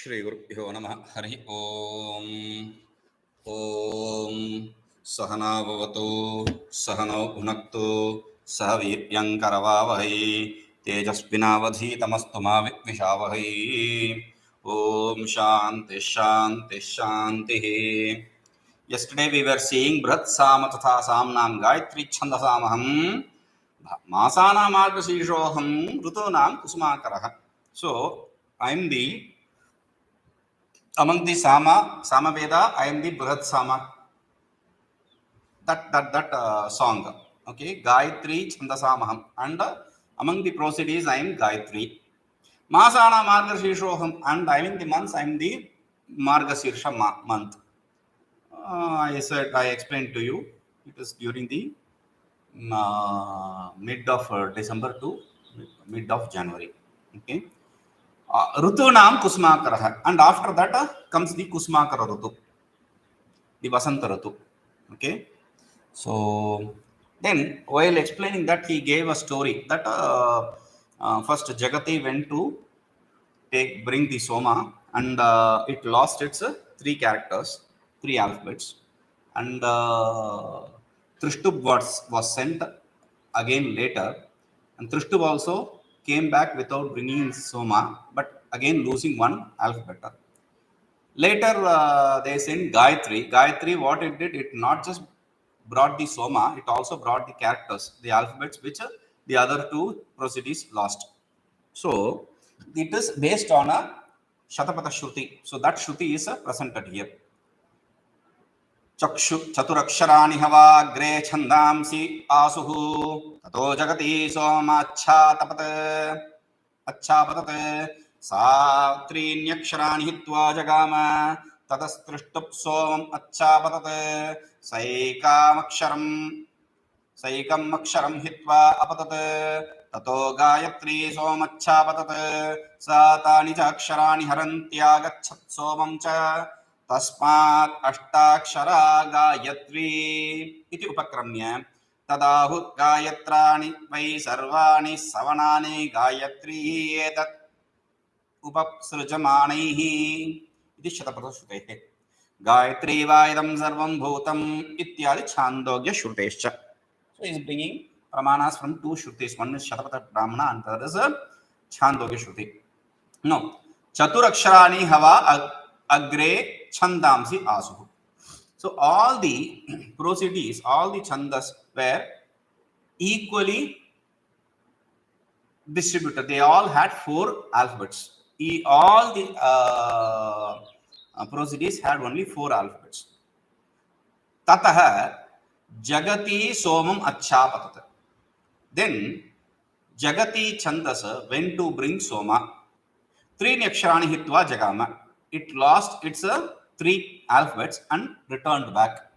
श्रीगुरुभ्यो नमः। हरि ओम। ओम सहना भवतु सहनौ भुनक्तु सह वीर्यङ्करवावहै तेजस्विनावधीतमस्तु मा विद्विषावहै। ओम शांति शांति शांति। Yesterday we were seeing Brat Sama Tatha Samnam Gayatri Chandasamaham Masana Margasishoham Rutonam Kusmakaraha. So I am the among the Sama Veda, I am the Brat Sama. That song. Okay, Gayatri Chandasamaham. And among the proceedings, I am Gayatri. Masana Margasishoham. And I am in the months, I am the Margasirsha month. I explained to you, it is during the mid of December to mid of January. Okay. Rutunam Kusmakara. And after that comes the Kusmakara Rutu, the Vasanta Rutu. Okay. So then, while explaining that, he gave a story that first Jagati went to bring the Soma, and it lost its three characters, three alphabets, and Trishtub was sent again later, and Trishtub also came back without bringing Soma, but again losing one alphabet. Later they sent Gayatri. Gayatri, what it did, it not just brought the Soma, it also brought the characters, the alphabets which the other two proceedings lost. So it is based on a Shatapatha Shruti. So that Shruti is presented here. Chakshu Chaturaksharaani Havagre Chandamsi Asuhu Tato Jagati Soma Achhapatat Sa Trinyaksharaani Hitva Jagama Tadastrishtup Somam Achhapatat Saikam Aksharam Hitva Apatat Tato Gayatri Somachhapatat Sa Tani Aksharaani Harantyagachat Somam Cha Tasmat Ashtakshara Gayatri iti upakramya Tadahut Gayatrani Vai Sarvani Savanani Gayatri etat Upapsrujamanihi iti Shatapatha Shrutehe. Gayatri Vaidam Sarvam Bhutam ityadi Chandogya Shrutescha. So he is bringing pramanas from two Shrutis. One is Shatapatha Brahmana and the other is Chandogya Shruti. No. Chaturaksharani Hava Agre Chandamsi Asuhu. So all the proceedings, all the chandas were equally distributed. They all had four alphabets. All the proceedings had only four alphabets. Tataha Jagati Somam Achhapatat. Then Jagati Chandasa went to bring Soma. Trinyaksharaani Hitva Jagama. It lost its three alphabets and returned back.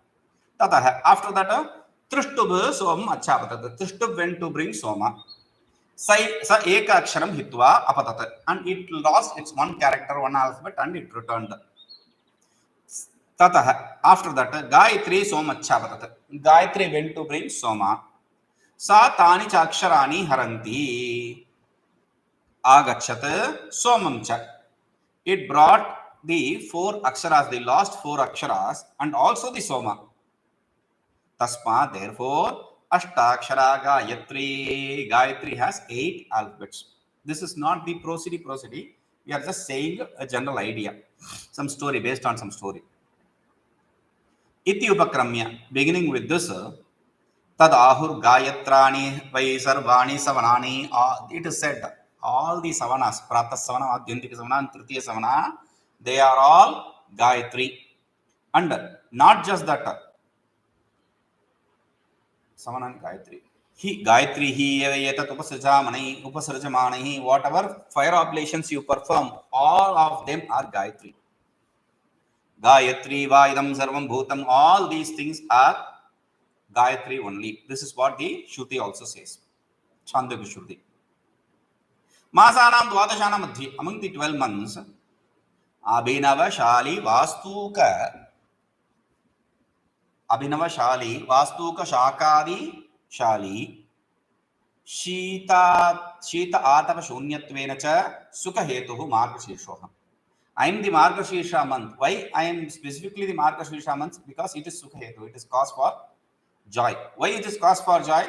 Tataha. After that, Trishtub Somam Achhapatat. Trishtub went to bring Soma. Sa Eka Aksharam Hitva Apatat. And it lost its one character, one alphabet, and it returned. Tataha. After that, Gayatri Soma Achhapatat. Gayatri went to bring Soma. Sa Tani Chaksharaani Haranti Agachat Somam Cha. It brought the four aksharas, the lost four aksharas, and also the Soma. Tasma, therefore, Ashtakshara Gayatri. Gayatri has 8 alphabets. This is not the prosody. We are just saying a general idea, some story based on some story. Iti upakramya, beginning with this, Tad ahur Gayatrani vai sarvani savanani. It is said all the savanas, Prata Savana, Adyantika Savana, and Tritiya Savana, they are all Gayatri. And not just that, Savana and Gayatri. Gayatri hi etat upasarjamani, whatever fire oblations you perform, all of them are Gayatri. Gayatri Vaidam Sarvam Bhutam, all these things are Gayatri only. This is what the Shruti also says. Chandogya Shruti. Masanam Dvadashana Madhya, among the 12 months, Abhinava Shali Vastuka Shakadi Shali Shita Atava Shunyatvena cha Sukha Hetuhu Margashirshoha. I am the Margashirsha month. Why I am specifically the Margashirsha month? Because it is Sukhetu. It is cause for joy. Why it is cause for joy?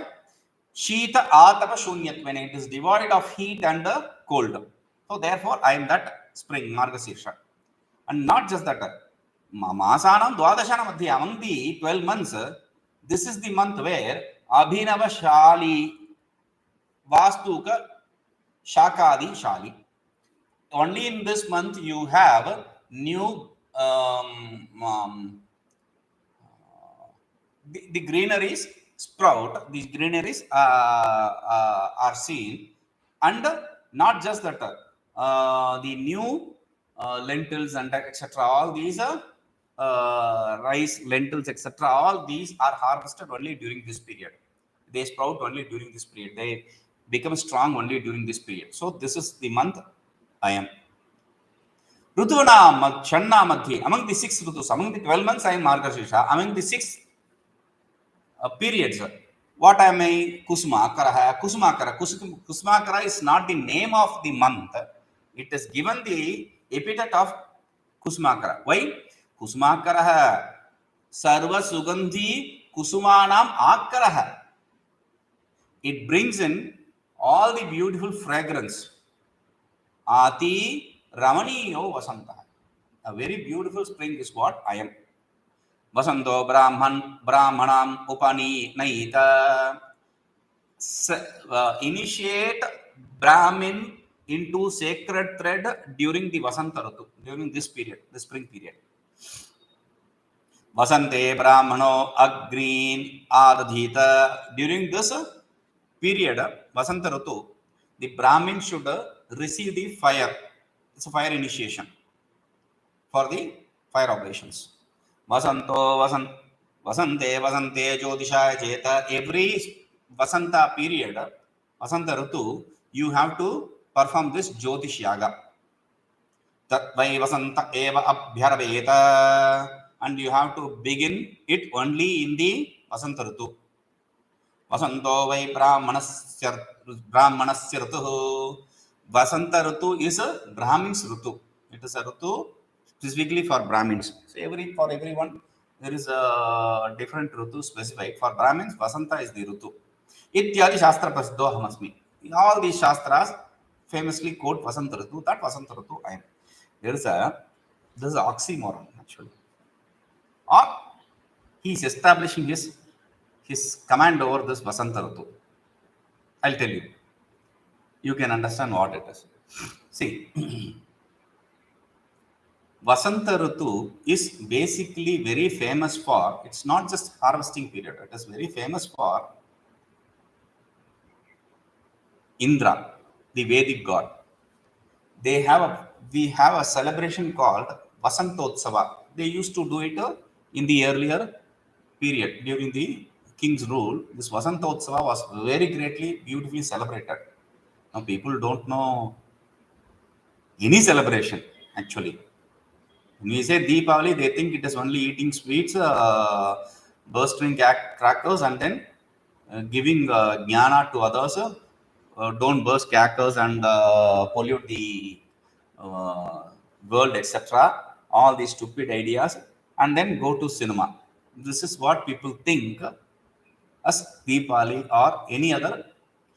Shita Atapa Shunyat, when it is devoid of heat and cold. So therefore, I am that spring, Margashirsha. And not just that. Masanam Dwadashana Madhya, among the 12 months, this is the month where Abhinava Shali Vastuka Shakadi Shali. Only in this month you have new the greeneries sprout. These greeneries are seen, and not just that, the new lentils and etc. All these rice, lentils, etc. All these are harvested only during this period. They sprout only during this period. They become strong only during this period. So this is the month I am. Rutuna Channa Madhi, among the 6 Rutus, among the 12 months I am Margashirsha, among the 6 periods. What am I? Kusmakara. Kusmakara. Kusmakara is not the name of the month. It is given the epithet of Kusmakara. Why? Kusmakara Sarva Sugandhi Kusumanam Akaraha. It brings in all the beautiful fragrance. Ati Ramaniyo Vasanta. A very beautiful spring is what I am. Vasanto Brahmanam Upani Naita. Initiate Brahmin into sacred thread during the Vasanta Ratu, during this period, the spring period. Vasante Brahmano Agreen Adhita. During this period, Vasanta Ratu, the Brahmin should receive the fire. It's a fire initiation for the fire operations. Vasanto Vasante Jyotisha Jeta. Every Vasanta period, Vasanta Ratu, you have to perform this Jyotish Yaga. Tatvai Vasanta Eva Abhyarveta. And you have to begin it only in the Vasanta Ratu. Vasanto Vai Brahmanasya Ratuhu. Vasanta Ratu is a Brahmin's Ratu. It is a Ratu specifically for Brahmins. So for everyone, there is a different Rutu specified. For Brahmins, Vasanta is the Rutu. Ityadi Shastra Prasiddho ऽहमस्मि. In all these Shastras famously quote Vasanta Ratu. That Vasanta Ratu I am. This is an oxymoron actually. Or he is establishing his command over this Vasanta Ratu. I'll tell you. You can understand what it is. See, Vasanta Ratu is basically very famous for, it's not just harvesting period, it is very famous for Indra, the Vedic god. We have a celebration called Vasantotsava. They used to do it in the earlier period during the king's rule. This Vasantotsava was very greatly, beautifully celebrated. Now people don't know any celebration actually. When we say Deepavali, they think it is only eating sweets, bursting crackers, and then giving jnana to others. Don't burst crackers and pollute the world, etc. All these stupid ideas, and then go to cinema. This is what people think as Deepavali or any other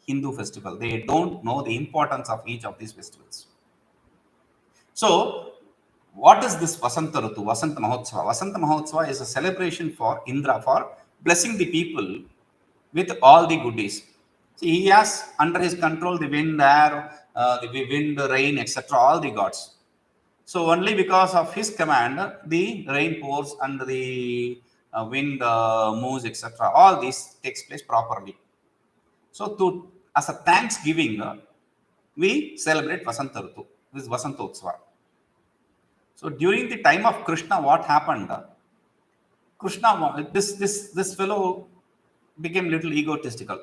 Hindu festival. They don't know the importance of each of these festivals. So, what is this Vasanta Ratu, Vasanta Mahotsava? Vasanta Mahotsava is a celebration for Indra, for blessing the people with all the goodies. See, he has under his control the wind, air, the wind, rain, etc., all the gods. So only because of his command, the rain pours and the wind moves, etc. All this takes place properly. So as a thanksgiving, we celebrate Vasanta Ratu, this Vasantotsava. So during the time of Krishna, what happened? Krishna, this fellow became little egotistical.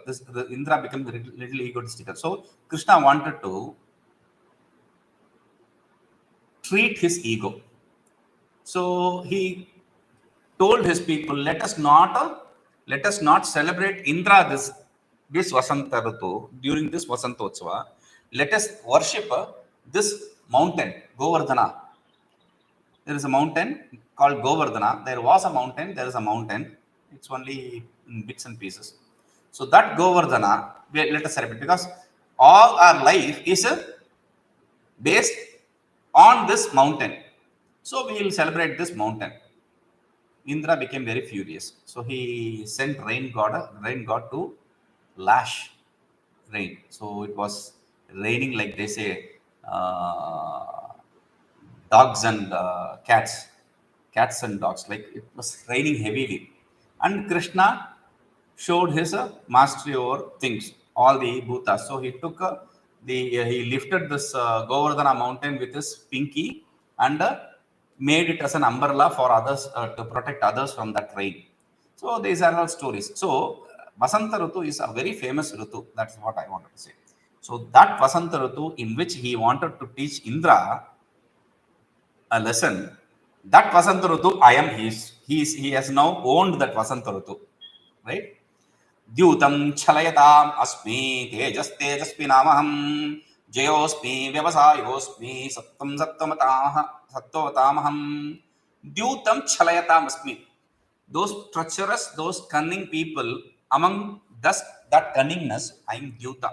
Indra became little egotistical. So Krishna wanted to treat his ego. So he told his people, let us not celebrate Indra this Vasanta Ratu during this Vasantotsava. Let us worship this mountain, Govardhana. there is a mountain called Govardhana. There was a mountain, there is a mountain. It's only in bits and pieces. So that Govardhana, let us celebrate, because all our life is based on this mountain. So we will celebrate this mountain. Indra became very furious. So he sent rain god to lash rain. So it was raining like they say, dogs and cats and dogs. Like it was raining heavily, and Krishna showed his mastery over things, all the bhutas. So he took he lifted this Govardhana mountain with his pinky and made it as an umbrella for others, to protect others from that rain. So these are all stories. So Vasanta Rutu is a very famous Rutu. That's what I wanted to say. So that Vasanta Rutu, in which he wanted to teach Indra a lesson, that Vasanta Rutu, he has now owned that Vasanta Rutu, right? द्यूतं छलयताम् अस्मि तेजस्तेजस्विनामहं जयोस्मि व्यवसायोस्मि सत्त्ववतामहं द्यूतं छलयताम् अस्मि. Those treacherous, those cunning people, among that cunningness, I am Dyuta.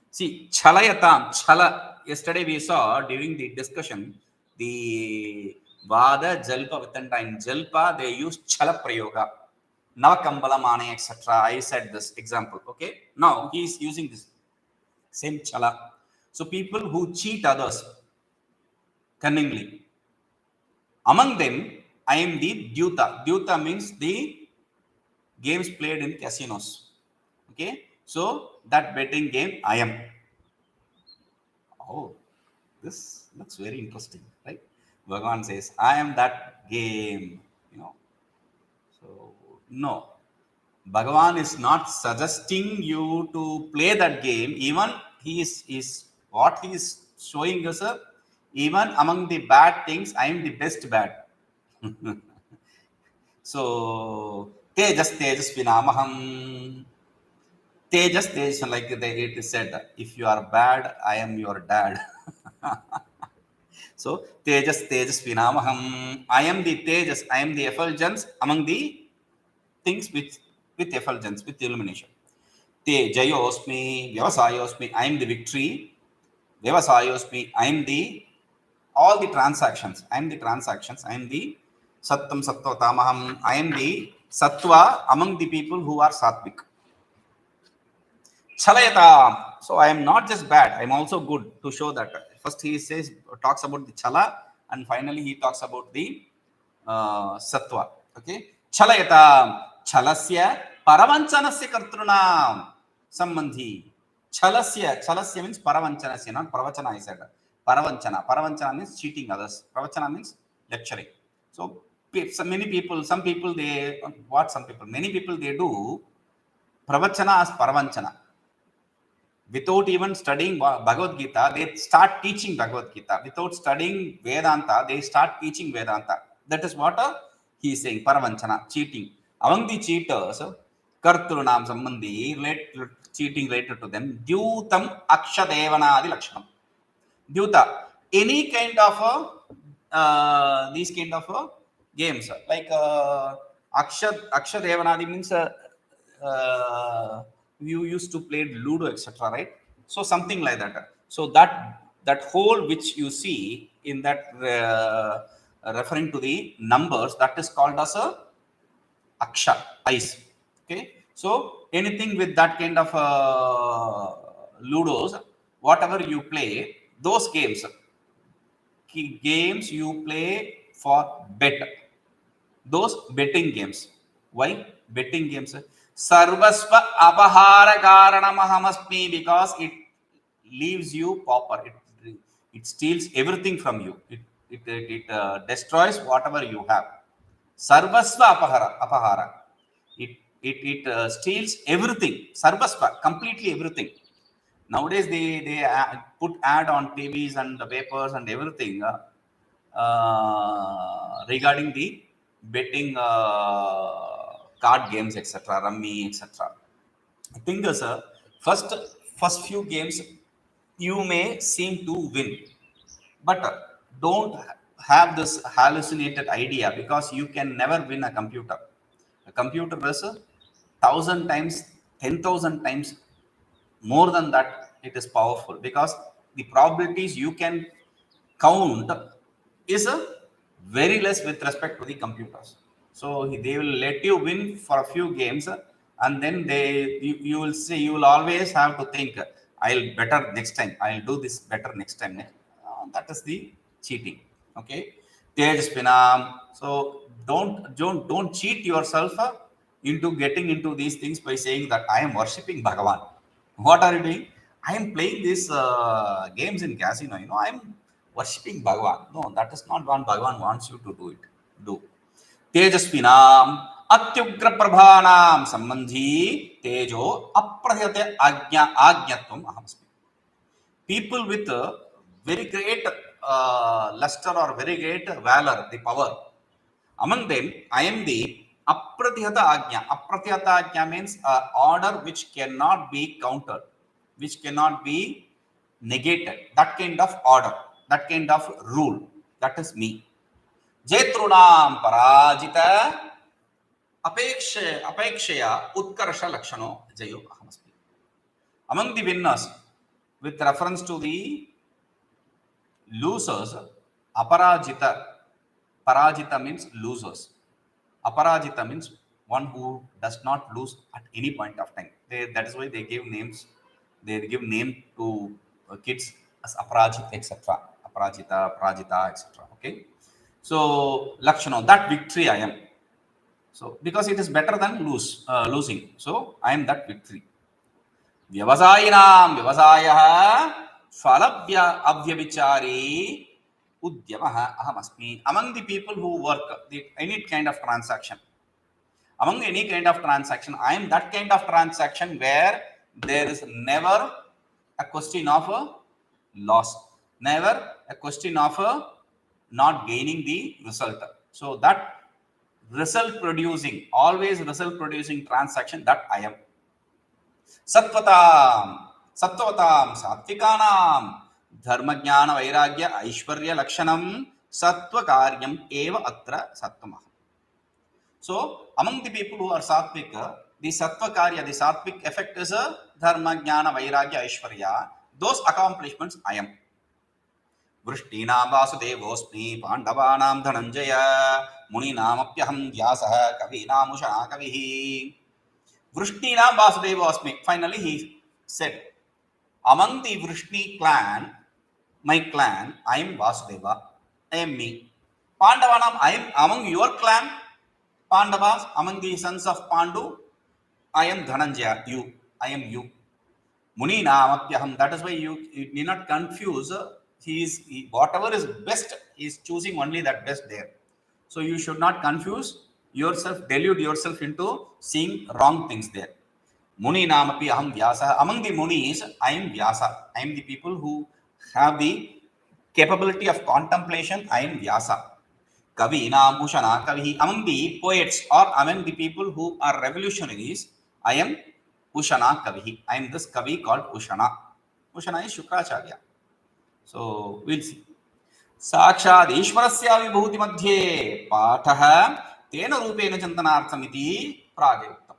See, Chalayatam, Chala, yesterday we saw during the discussion, the Vada, Jalpa, Vitanta. In Jalpa, they use Chala Prayoga. Navakambala Mane, etc. I said this example. Okay. Now he is using this same Chala. So people who cheat others cunningly. Among them, I am the Dyuta. Dyuta means the games played in casinos. Okay. So that betting game, I am. Oh, this looks very interesting, right? Bhagavan says, I am that game, you know. So, no. Bhagavan is not suggesting you to play that game. Even he is what he is showing us, even among the bad things, I am the best bad. So, Tejasvinamaham. Tejas, like it is said, if you are bad, I am your dad. So, Tejasvinamaham. I am the Tejas, I am the effulgence among the things with effulgence, with illumination. Te Jayosmi, Vyavasayosmi, I am the victory. Vyavasayosmi, I am the all the transactions. I am the transactions. I am the Sattam Sattvatamaham. I am the Sattva among the people who are Sattvic. Chalayata. So I am not just bad, I am also good, to show that. First he talks about the Chala, and finally he talks about the Sattva. Okay. Chalayata. Chalasya Paravancanasya Kartrunam Sambandhi. Chalasya means Paravancanasya, not Pravachana, I said. Paravanchana means cheating others. Pravachana means lecturing. So many people they do Pravachana as Paravanchana. Without even studying Bhagavad Gita, they start teaching Bhagavad Gita. Without studying Vedanta, they start teaching Vedanta. That is what he is saying, Paravanchana, cheating. Among the cheaters, Kartrunam Sambandhi, cheating related to them, Dyutam Akshadevanadi Lakshanam. Dyuta, any kind of these kind of games, like Akshadevanadi means you used to play Ludo, etc. Right? So something like that. So that hole which you see in that referring to the numbers, that is called as a Aksha, ice. Okay. So anything with that kind of Ludos, whatever you play, those games you play for bet. Those betting games. Why betting games? Sarvasva apahara karanam ahamasmi, because it leaves you pauper. It steals everything from you. It destroys whatever you have. Sarvasva apahara. It steals everything. Sarvasva, completely everything. Nowadays they put ad on TVs and the papers and everything regarding the betting card games, etc., rummy, etc. I think first few games you may seem to win, but don't have this hallucinated idea because you can never win a computer. A computer is 1,000 times, 10,000 times more than that. It is powerful because the probabilities you can count is very less with respect to the computers. So they will let you win for a few games, and then you will say, you will always have to think, I'll better next time. I'll do this better next time. That is the cheating. Okay, Tejspinam. So don't cheat yourself into getting into these things by saying that I am worshipping Bhagavan. What are you doing? I am playing these games in casino. I am worshipping Bhagavan. No, that is not what Bhagavan wants you to do it. Do. Tejasvinam atyugra prabhanam sambandhi tejo aprahyate ajnatvam ahamsmi. People with very great luster or very great valor, the power. Among them, I am the apratyata ajna. Apratyata ajna means order which cannot be countered, which cannot be negated. That kind of order, that kind of rule. That is me. Jetrunam parajita apekshaya utkarsha lakshano jayo ahamasmi. Among the winners, with reference to the losers, aparajita. Parajita means losers. Aparajita means one who does not lose at any point of time. That is why they give names. They give name to kids as aparajita, etc. Aparajita, prajita, etc. Okay. So Lakshana, that victory I am. So because it is better than losing. So I am that victory. Vyavasayinam vyavasayah phalabhya abhyavichari udyamah ahamasmi. Among the people who work any kind of transaction, among any kind of transaction, I am that kind of transaction where there is never a question of a loss, never a question of a not gaining the result. So that always result producing transaction, that I am. Sattvatam satvikanam dharma jnana vairagya aishwarya lakshanam sattva karyam eva atra sattvamah. So among the people who are sattvic, the sattva karya, the sattvic effect is a dharma jnana vairagya aishwarya. Those accomplishments I am. Vrishtinam vasudevosmi pandavanam dhananjaya muninamapyaham vyasah kavinam ushana kavihi. Vrishtinam vasudevosmi. Finally he said, among the Vrishni clan, my clan, I am Vasudeva, I am me. Pandavanam, I am among your clan, Pandavas, among the sons of Pandu, I am Dhananjaya, you, I am you. Muninamapyaham, that is why you need not confuse. Whatever is best, he is choosing only that best there. So you should not confuse yourself, delude yourself into seeing wrong things there. Muni namapi aham vyasa. Among the munis, I am Vyasa. I am the people who have the capability of contemplation. I am Vyasa. Kavi nam ushana kavihi. Among the poets or among the people who are revolutionaries, I am Ushana kavihi. I am this kavi called Ushana. Ushana is Shukracharya. So we'll see. Sakshad Ishwarasya vibhuti madhye patah tena rupena chantanarthamiti pragayuktam.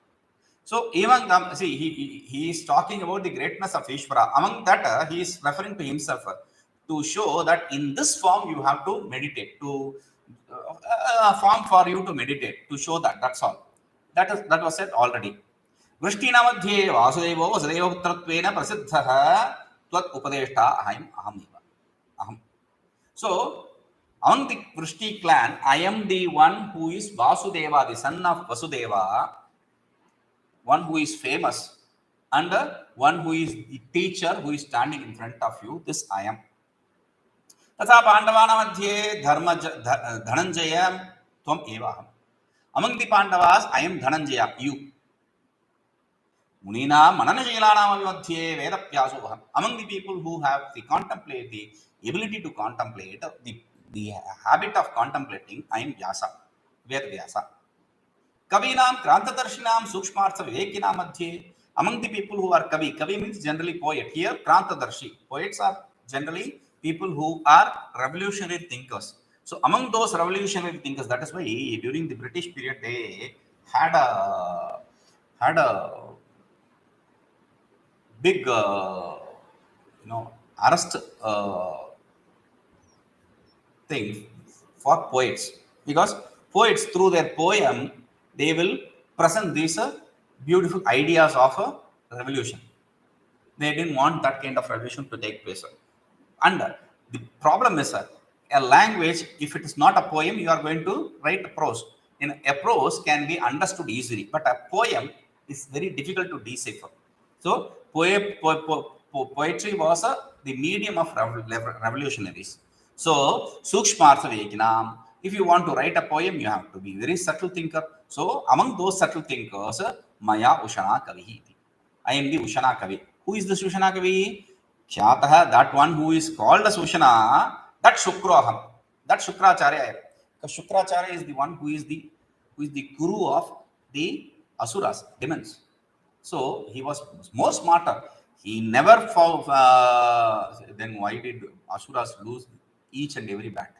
So even see, he is talking about the greatness of Ishvara. Among that, he is referring to himself to show that in this form you have to meditate, to form for you to meditate, to show that. That's all. That was said already. Vrishtina madhye vasudevo vasudeva putratvena prasiddhah tvat upadeshta aham. So among the Vrishti clan, I am the one who is Vasudeva, the son of Vasudeva, one who is famous, and one who is the teacher who is standing in front of you. This I am. Tatha Pandavana madhye Dhananjaya tvam evaham. Among the Pandavas, I am Dhananjaya, you. Munina Mananajilana madhye Vedapyasoham. Among the people who have the ability to contemplate, the habit of contemplating, I am Vyasa, Ved Vyasa. Kavinam Krantadarshinam Sukshmartha Vivekina madhye. Among the people who are Kavi means generally poet. Here Krantadarshi. Poets are generally people who are revolutionary thinkers. So among those revolutionary thinkers, that is why during the British period they had a big arrest thing for poets, because poets through their poem they will present these beautiful ideas of a revolution. They didn't want that kind of revolution to take place. And the problem is a language, if it is not a poem, you are going to write a prose. In a prose can be understood easily, but a poem is very difficult to decipher. So poetry was the medium of revolutionaries. So Sukshmartha Vekinam, if you want to write a poem, you have to be very subtle thinker. So among those subtle thinkers, Maya Ushana Kavi. I am the Ushana Kavi. Who is the Ushana Kavi? Khyataha, that one who is called as Ushana, that Shukraham, that Shukracharya. Because Shukracharya is the one who is the guru of the Asuras, demons. So he was more smarter. He never found. Then why did Asuras lose each and every battle?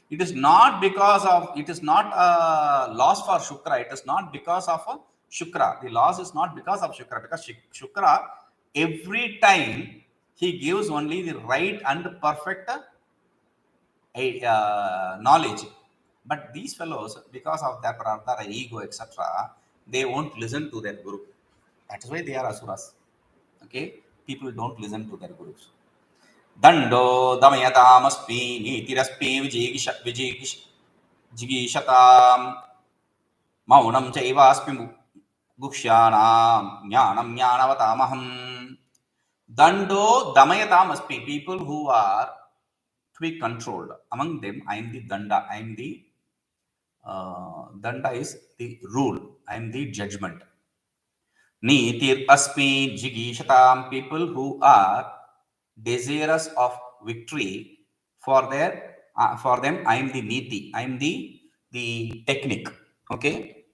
It is not because of. It is not a loss for Shukra. It is not because of Shukra. The loss is not because of Shukra. Because Shukra, every time he gives only the right and perfect knowledge. But these fellows, because of their prartha, ego, etc., they won't listen to their guru. That is why they are asuras. Okay, people don't listen to their gurus. Dando damayatamasti nitiraspi jigishatam maunam chaivaspi gukshanam jnanam jnanavatamaham. Dando damayatamasti, people who are to be controlled. Among them, I am the danda. I am the danda is the rule. I am the judgment. Nitir asmi jigishatam, people who are desirous of victory for them. I am the niti. I am the technique. Okay.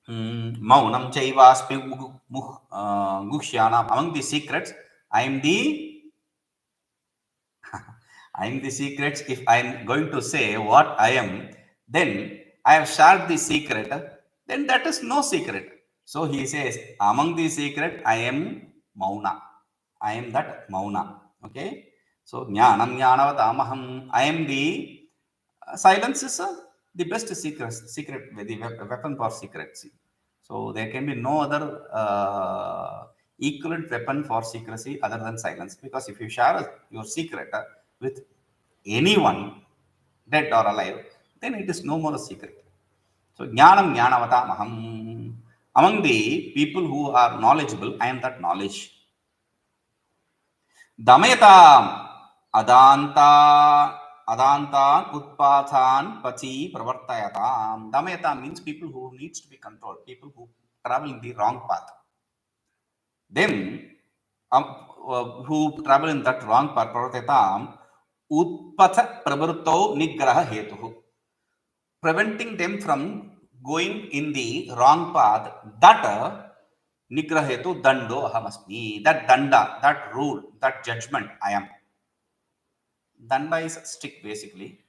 Maunam chaivasmi gukshanam. Among the secrets, I am the secrets. If I am going to say what I am, then I have shared the secret, then that is no secret. So he says, among the secret, I am Mauna. I am that Mauna. Okay. So Jnanam Jnanavatamaham. I am the silence is the best secret, the weapon for secrecy. So there can be no other equivalent weapon for secrecy other than silence. Because if you share your secret with anyone, dead or alive, then it is no more a secret. So Jnanam Jnanavatamaham. Among the people who are knowledgeable, I am that knowledge. Damayatam Adantan Utpathan Pati Pravartayatam. Damayatam means people who needs to be controlled, people who travel in the wrong path. Them who travel in that wrong path, Pravartayatam, Utpatha Pravarto Nigraha Hetuhu. Preventing them from going in the wrong path, that Nigrahetu Dando Ahamasmi. That Danda, that rule, that judgment, I am. Danda is stick basically.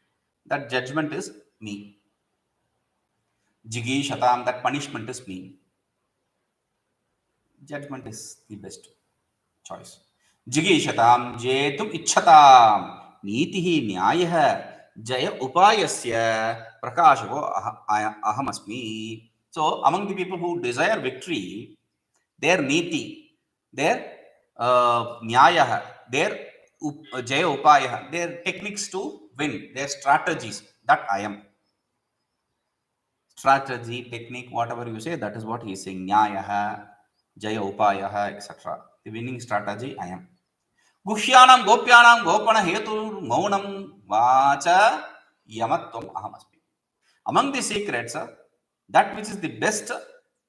That judgment is me. Jigi Shatam, that punishment is me. Judgment is the best choice. Jigi Shatam, Jetum Ichatam, Nitihi Nyayah, Jaya Upayasya, Prakashavo Ahamasmi. So, among the people who desire victory, their niti, their nyaya, their jaya upaya, their techniques to win, their strategies, that I am. Strategy, technique, whatever you say, that is what he is saying. Nyaya, jaya upaya, etc. The winning strategy, I am. Gushyanam, gopyanam, gopana hetu, maunam, vacha, yamatvam ahamasmi. Among the secrets, that which is the best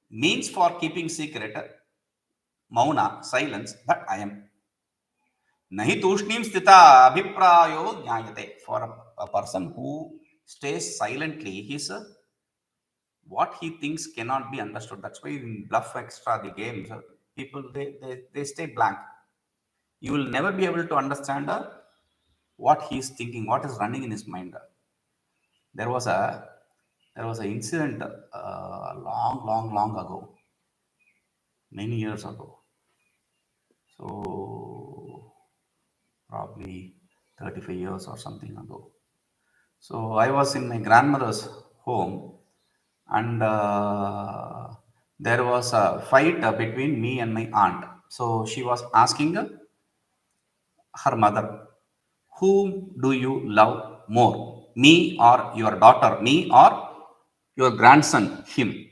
means for keeping secret, Mauna, silence, that I am. Nahi tushnim stita abhiprayo jnayate. For a person who stays silently, his what he thinks cannot be understood. That's why in Bluff Extra, the games, people they stay blank. You will never be able to understand what he is thinking, what is running in his mind. There was a incident long ago, many years ago. So probably 35 years or something ago. So I was in my grandmother's home, and there was a fight between me and my aunt. So she was asking her mother, whom do you love more, me or your daughter, me or your grandson, him?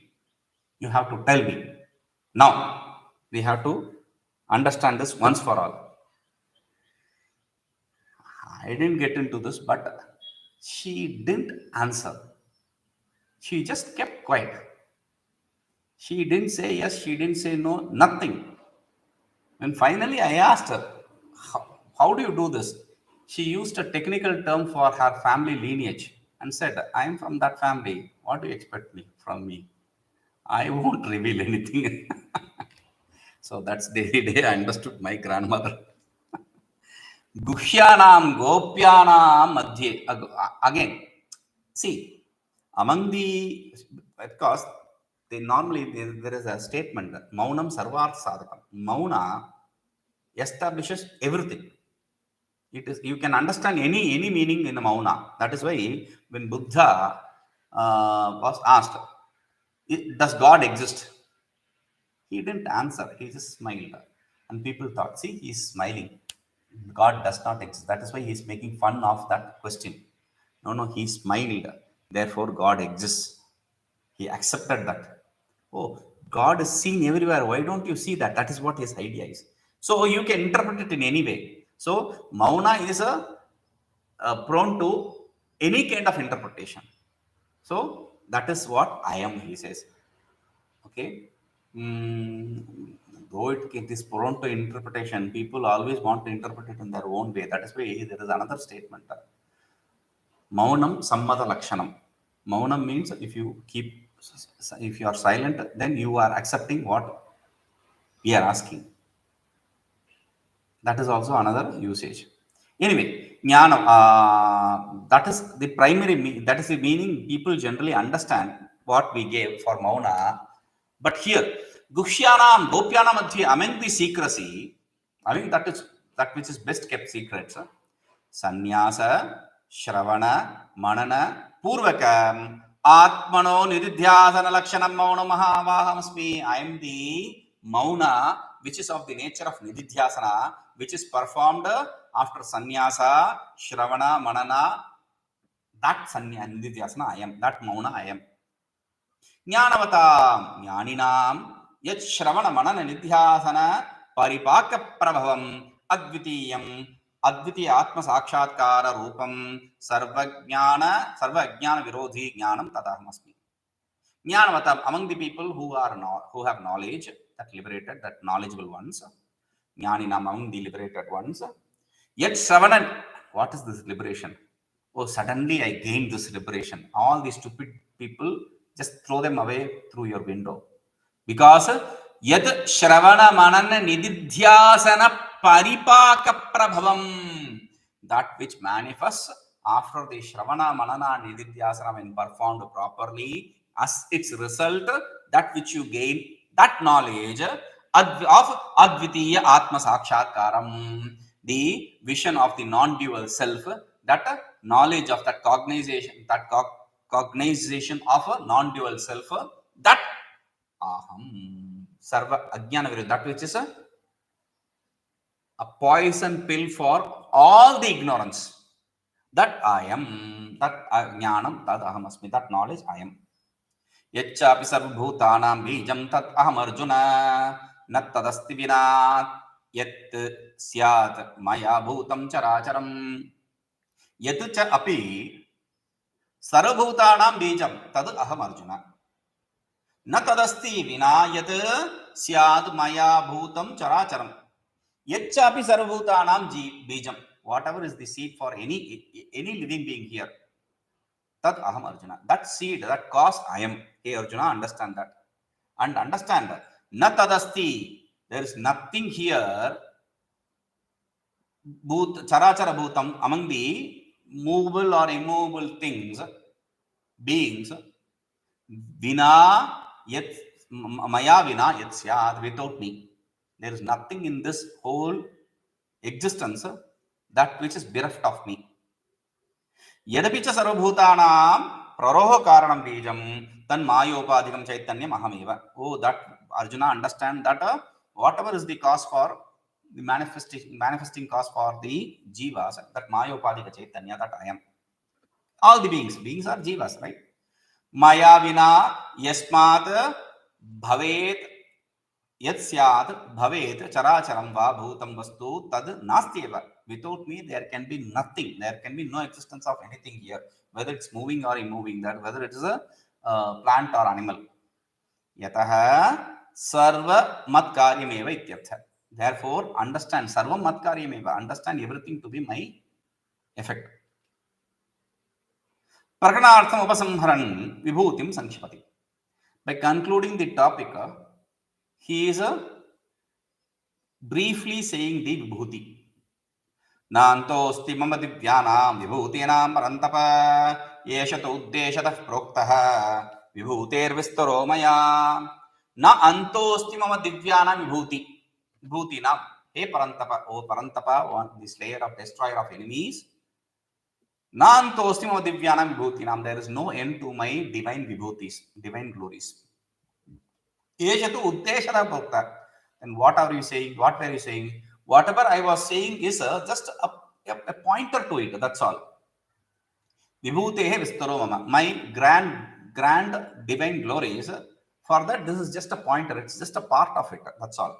You have to tell me. Now we have to understand this once for all. I didn't get into this, but she didn't answer. She just kept quiet. She didn't say yes, she didn't say no, nothing. And finally, I asked her, how do you do this? She used a technical term for her family lineage and said, I am from that family. What do you expect from me? I won't reveal anything. So that's the day I understood my grandmother. Guhyanam Gopyanam Madhye. Again, see, among the, because they normally, there is a statement, Maunam Sarvarth Sadhakam. Mauna establishes everything. It is, you can understand any meaning in the Mauna. That is why when Buddha was asked, does God exist? He didn't answer. He just smiled. And people thought, see, he's smiling. God does not exist. That is why he's making fun of that question. No, he smiled. Therefore, God exists. He accepted that. Oh, God is seen everywhere. Why don't you see that? That is what his idea is. So you can interpret it in any way. So Mauna is prone to any kind of interpretation. So that is what I am, he says. Okay. Though it is prone to interpretation, people always want to interpret it in their own way. That is why there is another statement. Maunam sammata lakshanam. Maunam means if you are silent, then you are accepting what we are asking. That is also another usage. Anyway, jnana, that is the primary, that is the meaning people generally understand what we gave for mauna. But here, Guhyanam, Gopyanam Madhya, among the secrecy, I mean that which is best kept secrets. Sannyasa, Shravana, Manana, Purvakam, Atmano Nididhyasana Lakshanam Mauna Mahavahamasmi. I am the Mauna, which is of the nature of Nididhyasana, which is performed after Sannyasa, Shravana, Manana. That Nididhyasana I am, that Mauna I am. Jnanavata Jnaninam Yat Shravana Manana Nidhyasana Paripaka Prabhavam Advitiyam Advitiya Atma Sakshatkara Rupam Sarvajnana Virodhi Jnanam Tadahamasmi. Jnanavata, among the people who have knowledge, that liberated, that knowledgeable ones. Jnaninam, among the liberated ones. Yet Shravana, what is this liberation? Oh, suddenly I gained this liberation. All these stupid people, just throw them away through your window. Because yad Shravana Manana Nididhyasana Paripaka Prabhavam, that which manifests after the Shravana Manana Nididhyasana when performed properly, as its result, that which you gain, that knowledge of Advitiya Atma Sakshatkaram, the vision of the non-dual self, that knowledge of that cognization, of a non-dual self, that aham sarva ajnana viruddha, that which is a poison pill for all the ignorance. That I am, that jnanam tad ahamasmi, that knowledge I am. Yachapi sarvabhutanam bijam tat aham arjuna nat tadasti vinat yat syat maya bhutam characharam. Yat cha api sarvabhutanam bijam tad aham arjuna na tadasti vina yat syat maya bhutam characharam. Yachapi sarvabhutanam bijam, whatever is the seed for any living being here, tad aham arjuna, that seed, that cause I am. Hey Arjuna, understand that. And understand that na tadasti, there is nothing here, charachara bhutam, among the movable or immovable things, beings vina yat maya vina yat syad, without me there is nothing in this whole existence that which is bereft of me. यदपि च सर्वभूतानां प्ररोह कारणं बीजं तन्मायोपाधिकं चैतन्यम् अहमेव. Oh, that Arjuna understand that whatever is the cause for the manifesting cause for the jivas, that mayopadhika chaitanya, that I am. All the beings are jivas, right? Maya vina yasmat bhavet yat syat bhavet characharam va bhutam vastu tad nastyeva. Without me there can be nothing, there can be no existence of anything here, whether it's moving or immoving, that whether it is a plant or animal. Yataha sarva mat karyameva ityartha. Therefore understand sarvam mat karyameva, understand everything to be my effect. Prakanartham upasamharan vibhutim sankhipati. By concluding the topic, he is briefly saying the vibhuti. नान्तोस्ति मम दिव्यानां विभूतीनां परन्तप एष तु उद्देशतः प्रोक्तः विभूतेर्विस्तरो मया न अन्तोस्ति मम दिव्यानां विभूतीनां. हे परन्तप, ओ परन्तप, the slayer of destroyer of enemies, न अन्तोस्ति मम दिव्यानां विभूतीनां, there is no end to my divine vibhutis, divine glories. एष तु उद्देशतः प्रोक्तः. And what are you saying? What were you saying? Whatever I was saying is just a pointer to it, that's all. Vibhutehe vistaro mama, my grand divine glories, for that this is just a pointer, it's just a part of it, that's all.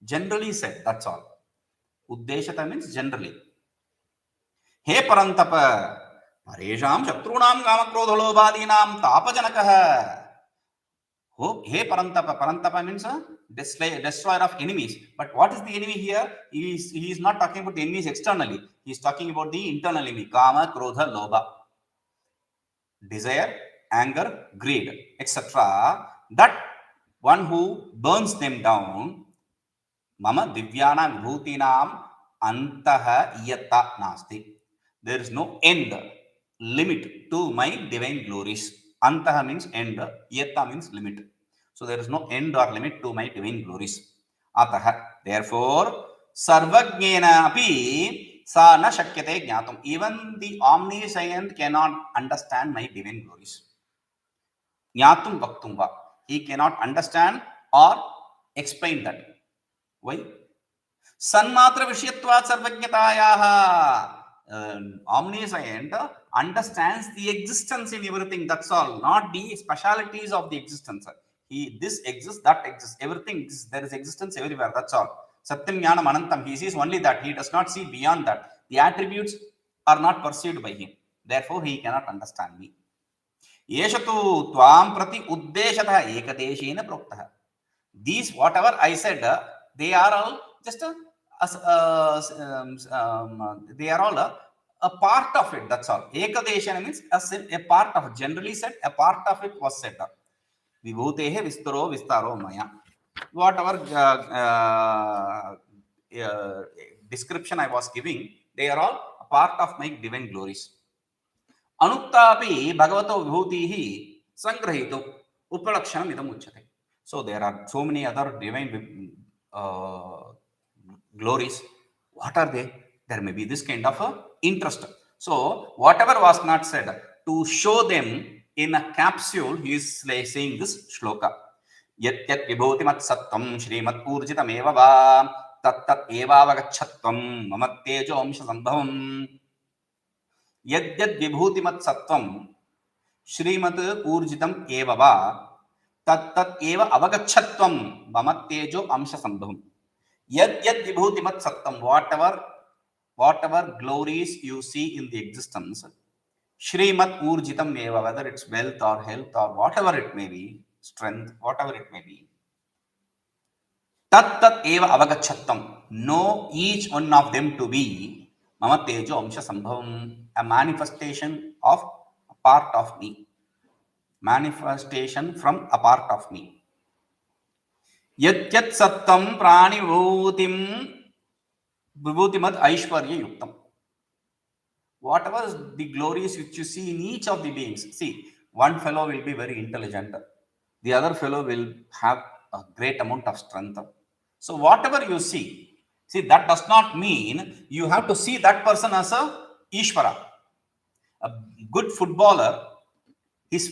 Generally said, that's all. Uddeshata means generally. He parantapa paresham shatrunam kamakrodholobadinam tapajanakaha. Oh, hey Parantapa. Parantapa means destroyer of enemies. But what is the enemy here? He is not talking about the enemies externally. He is talking about the internal enemy. Kama, Krodha, Lobha. Desire, anger, greed, etc. That one who burns them down. Mama Divyana Vibhutinam Antaha Yata Nasti. There is no end, limit to my divine glories. Antaha means end, yata means limit. So there is no end or limit to my divine glories. Ataha, therefore, sarvajnena api sa na shakyate jnatum. Even the omniscient cannot understand my divine glories. Jnatum vaktum va. He cannot understand or explain that. Why? Sanmatra vishayatvat sarvajnatayaha. Omniscient understands the existence in everything, that's all, not the specialities of the existence. This exists, that exists, everything exists, there is existence everywhere, that's all. Satyam Jnanam Anantam, he sees only that, he does not see beyond that. The attributes are not perceived by him, therefore he cannot understand me. Yeshatu Tvam Prati Uddeshatah Ekadeshena Proktah. These, whatever I said, they are all just they are all a part of it, that's all. Ekadeshana means a part of it, generally said, a part of it was said. Vibhutehe vistaro vistaro maya. Whatever description I was giving, they are all a part of my divine glories. Anuktapi bhagavato vibhutihi sangrahitu upalakshanam idam uchyate. So there are so many other divine glories. What are they? There may be this kind of interest. So whatever was not said, to show them in a capsule, he is saying this shloka. Yat yat vibhutimat sattvam shrimat urjitam eva va tat tat eva avagachatvam mamat tejo amsha sambhavam. Yat yat vibhutimat sattvam shrimat urjitam eva va tat tat eva avagachatvam mamat tejo amsha sambhavam. Yat yat vibhutimat sattvam, whatever glories you see in the existence, Shrimat Urjitam Eva, whether it's wealth or health or whatever it may be, strength, whatever it may be. Tat tat eva avagachattam. Know each one of them to be Mama Tejo Amsha Sambhavam, a manifestation of a part of me. Manifestation from a part of me. Yat yat sattam prani vibhutimad aishwarya yuktam. whatever the glories which you see in each of the beings. See, one fellow will be very intelligent, the other fellow will have a great amount of strength. So whatever you see, that does not mean you have to see that person as a Ishvara. A good footballer, his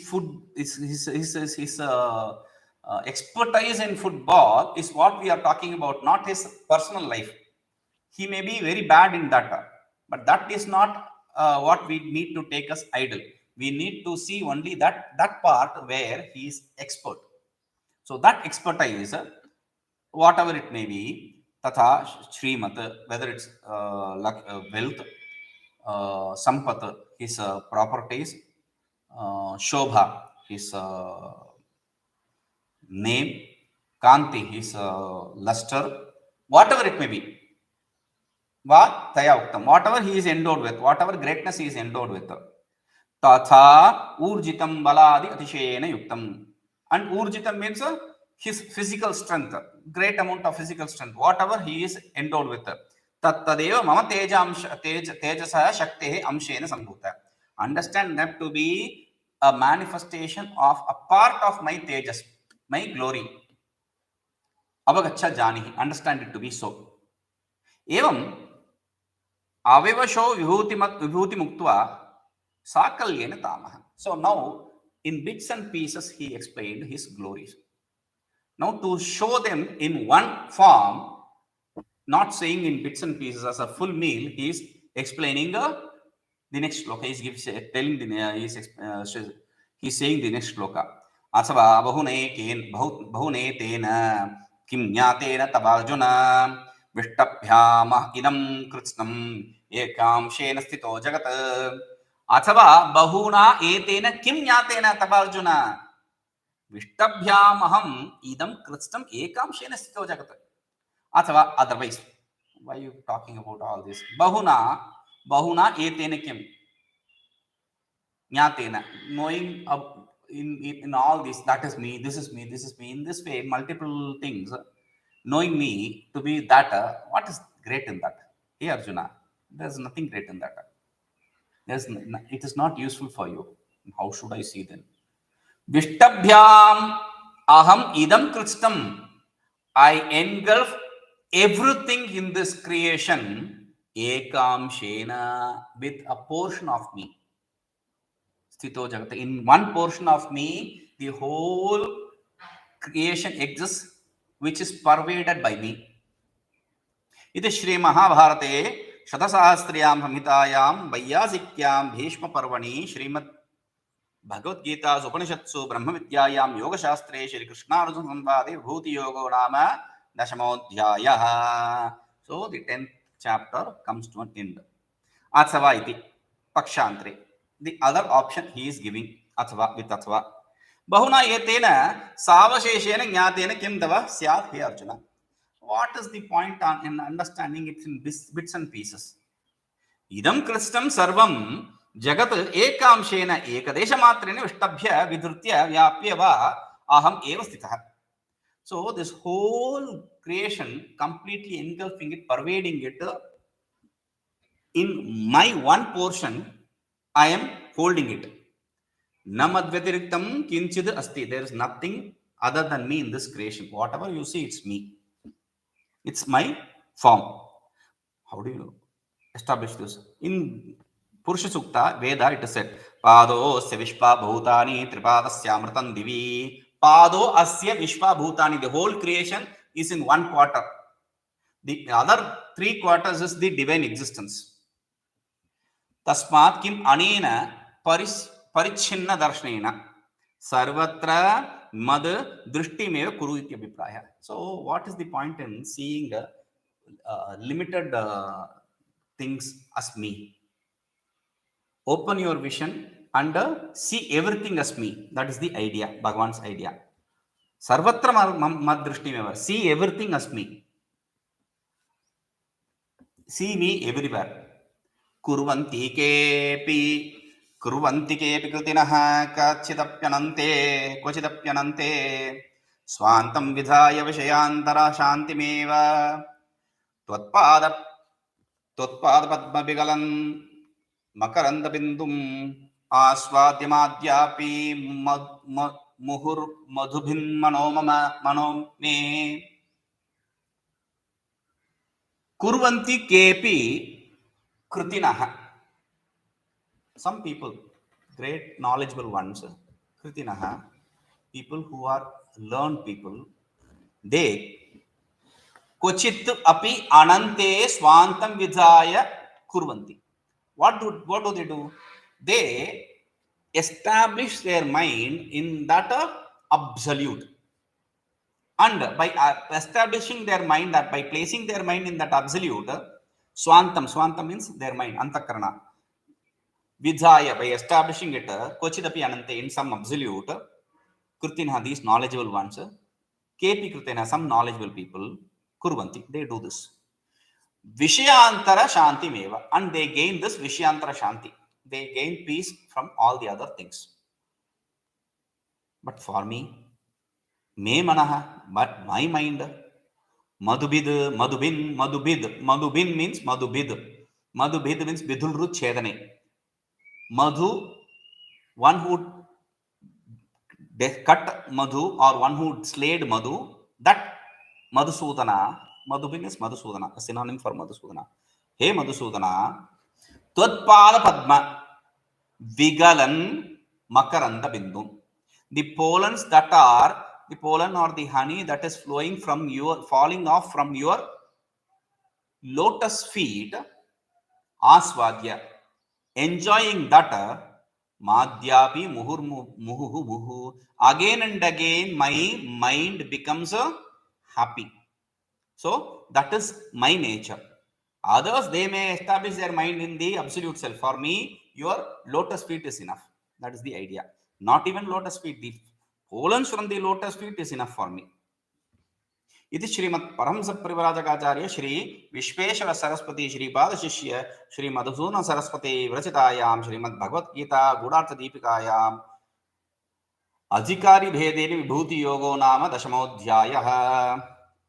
expertise in football is what we are talking about, not his personal life. He may be very bad in that, but that is not what we need to take as idol. We need to see only that part where he is expert. So that expertise, whatever it may be, tatha Shrimat, whether it's wealth, Sampat, his properties, Shobha, his name, Kanti, his luster, whatever it may be. Whatever he is endowed with, whatever greatness he is endowed with. Tatha urjitam baladi atishayena yuktam. And urjitam means his physical strength, great amount of physical strength, whatever he is endowed with. Tattadeva mama tejasa shaktehe amshena sambhuta. Understand that to be a manifestation of a part of my tejas, my glory. Avagacha janihi. Understand it to be so. Evam avevasho vibhuti muktva sakalyena tamaha. So now, in bits and pieces, he explained his glories. Now, to show them in one form, not saying in bits and pieces as a full meal, he is explaining the next shloka. He is telling he is saying the next shloka. Athava bahune tena kim nyatena tavarjuna vishtabhyama idam kritsnam ekamshena sthito jagat. Athava bahuna etena kim nyatena tavarjuna vishtabhyamaham idam kritsnam ekamshena sthito jagat. Athava, otherwise, why are you talking about all this? Bahuna etena kim nyatena, knowing in all this, that is me, this is me, this is me, in this way, multiple things, knowing me to be that, what is great in that? Hey Arjuna, there is nothing great in that. It is not useful for you. How should I see then? Vishtabhyam aham idam kritstam. I engulf everything in this creation ekamshena, with a portion of me. Sthito jagata, in one portion of me, the whole creation exists, which is pervaded by me. Iti Shri Mahabharate Shatasahasriyam Samhitayam Vaiyasikyam Bhishma Parvani Srimad Bhagavad Gita Upanishatsu Brahma Vidyayam Yoga Shastre Shri Krishna Arjuna Samvade Bhuti Yoga Nama Dashamodhyayah. So the 10th chapter comes to an end. Athava iti Pakshantre. The other option he is giving, athava, with athava. Bahuna etena savasheshena jnatena kim tava syat he Arjuna. What is the point in understanding it in bits and pieces? Idam kristam sarvam jagat ekamshena ekadesha matrena vishtabhya vidhrutya vyapya va aham eva sthitah. So this whole creation, completely engulfing it, pervading it, in my one portion, I am holding it. Namadvyatiriktam kinchid asti. There is nothing other than me in this creation. Whatever you see, it's me. It's my form. How do you establish this? In Purusha Sukta, Veda, it is said, Pado asya vishva bhutani tripadasya amritam divi. Pado asya vishva bhutani. The whole creation is in one quarter. The other 3 quarters is the divine existence. Tasmat kim anena parichinna darshanena sarvatra mad drishtimeva kuru iti abhipraya. So what is the point in seeing limited things as me? Open your vision and see everything as me. That is the idea, Bhagavan's idea. Sarvatra mad drishtimeva. See everything as me. See me everywhere. Kurvanti kepi kritinah kvachidapyanante swantam vidhaya vishayantara shantimeva tvatpada padma bigalan मकरन्दबिन्दुम् आस्वाद्यमाद्यापि मुहुर्मधुभिन्मनो मम मनो मे कुर्वन्ति केऽपि कृतिनः. Some people, great knowledgeable ones, कृतिनः, people who are learned people, they क्वचित् अपि अनन्ते स्वान्तं विधाय कुर्वन्ति. What do they do? They establish their mind in that absolute, and by establishing their mind, that by placing their mind in that absolute, swantam means their mind, antakarana, vidhaya, by establishing it, kochidapi anante, in some absolute, kritinha, these knowledgeable ones, kepi kritina, some knowledgeable people, kurvanti, they do this. Vishayantara shanti meva, and they gain this Vishayantara shanti, they gain peace from all the other things. But for me, me manaha, but my mind, madhubid, madhubin means madhubid means bidhulru chedane. Madhu, one who cut madhu, or one who slayed madhu, that Madhusudana, madhubin is Madhusudana, a synonym for Madhusudana. Hey Madhusudana, Twadpada Padma Vigalan Makaranda Bindu. The pollens that are, the pollen or the honey that is flowing from your, falling off from your lotus feet, Aswadya, enjoying that, Madhyapi muhu, again and again my mind becomes happy. So that is my nature. Others, they may establish their mind in the absolute self. For me, your lotus feet is enough. That is the idea. Not even lotus feet, the pollens from the lotus feet is enough for me. इति श्रीमत् परमहंस परिव्राजकाचार्य श्री विश्वेश्वर सरस्वती श्रीपाद शिष्य श्री मधुसूदन सरस्वती विरचितायां श्रीमद् भगवत गीता गूढ़ार्थ दीपिकायां अधिकारी भेदेन विभूति योगो नाम दशमोऽध्यायः.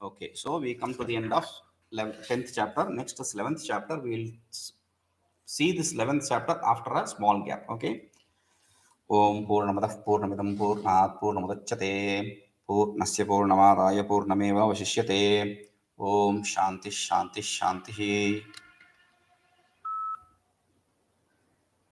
Okay, so we come to the end of 10th chapter. Next is 11th chapter. We will see this 11th chapter after a small gap. Okay. Om Purnamadah Purnamidam Purnat Purnamudachyate Purnasya Purnamadaaya Purnameva Vashishyate. Om Shanti Shanti Shanti.